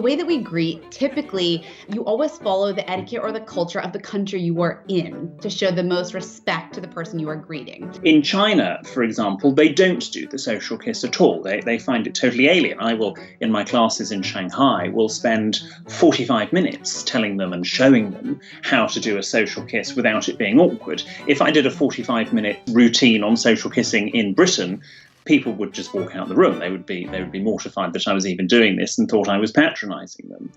way that we greet, typically, you always follow the etiquette or the culture of the country you are in to show the most respect to the person you are greeting. In China, for example, they don't do the social kiss at all. They find it totally alien. I will, in my classes in Shanghai, will spend 45 minutes telling them and showing them how to do a social kiss without it being awkward. If I did a 45-minute routine on social kissing in Britain, people would just walk out the room. They would be mortified that I was even doing this and thought I was patronising them.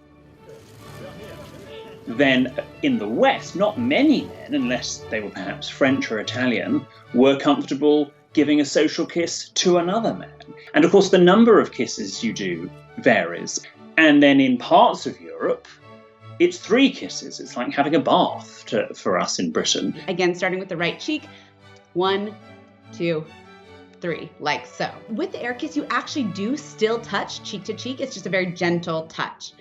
Then in the West, not many men, unless they were perhaps French or Italian, were comfortable giving a social kiss to another man. And of course, the number of kisses you do varies. And then in parts of Europe, it's 3 kisses. It's like having a bath for us in Britain. Again, starting with the right cheek, 1, 2, 3, like so. With the air kiss, you actually do still touch cheek to cheek. It's just a very gentle touch.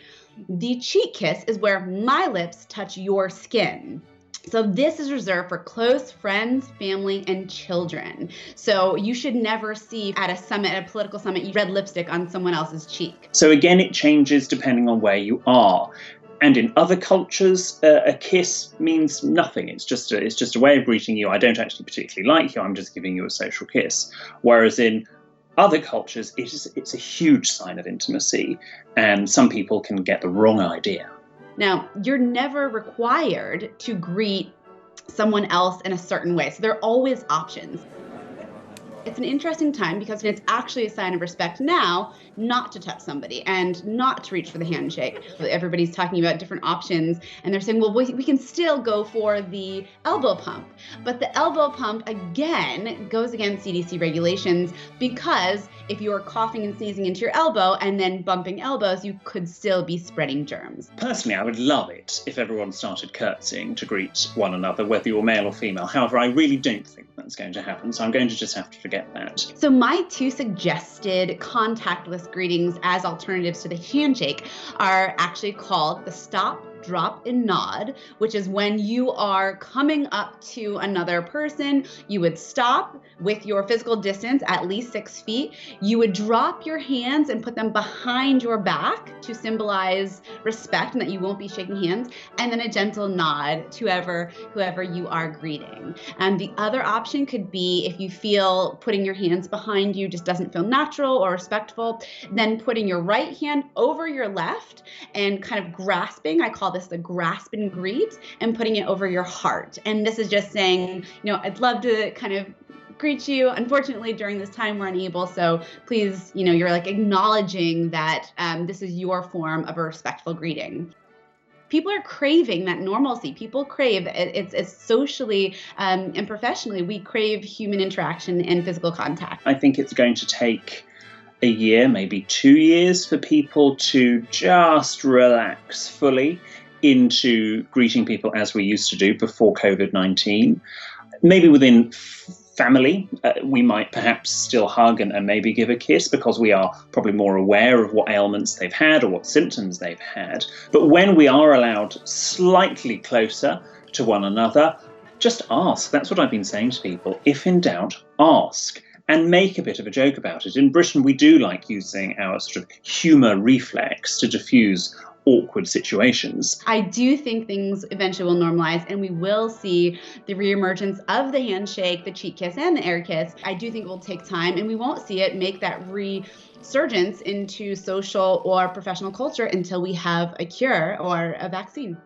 The cheek kiss is where my lips touch your skin. So this is reserved for close friends, family, and children. So you should never see at a summit, at a political summit, red lipstick on someone else's cheek. So again, it changes depending on where you are. And in other cultures, a kiss means nothing. It's just a way of greeting you. I don't actually particularly like you. I'm just giving you a social kiss. Whereas in other cultures, it's a huge sign of intimacy, and some people can get the wrong idea. Now, you're never required to greet someone else in a certain way. So there are always options. It's an interesting time because it's actually a sign of respect now not to touch somebody and not to reach for the handshake. Everybody's talking about different options and they're saying, well, we can still go for the elbow pump. But the elbow pump, again, goes against CDC regulations because if you're coughing and sneezing into your elbow and then bumping elbows, you could still be spreading germs. Personally, I would love it if everyone started curtsying to greet one another, whether you're male or female. However, I really don't think that's going to happen, so I'm going to just have to forget that. So my 2 suggested contactless greetings as alternatives to the handshake are actually called the stop, drop, and nod, which is when you are coming up to another person, you would stop with your physical distance at least 6 feet. You would drop your hands and put them behind your back to symbolize respect and that you won't be shaking hands, and then a gentle nod to whoever you are greeting. And the other option could be if you feel putting your hands behind you just doesn't feel natural or respectful, then putting your right hand over your left and kind of grasping, I call this the grasp and greet, and putting it over your heart. And this is just saying, I'd love to kind of greet you. Unfortunately, during this time, we're unable. So please, you're like acknowledging that this is your form of a respectful greeting. People are craving that normalcy. People crave it's socially and professionally. We crave human interaction and physical contact. I think it's going to take a year, maybe 2 years, for people to just relax fully into greeting people as we used to do before COVID-19. Maybe within family, we might perhaps still hug and maybe give a kiss because we are probably more aware of what ailments they've had or what symptoms they've had. But when we are allowed slightly closer to one another, just ask. That's what I've been saying to people. If in doubt, ask. And make a bit of a joke about it. In Britain, we do like using our sort of humour reflex to diffuse awkward situations. I do think things eventually will normalize and we will see the reemergence of the handshake, the cheek kiss, and the air kiss. I do think it will take time and we won't see it make that resurgence into social or professional culture until we have a cure or a vaccine.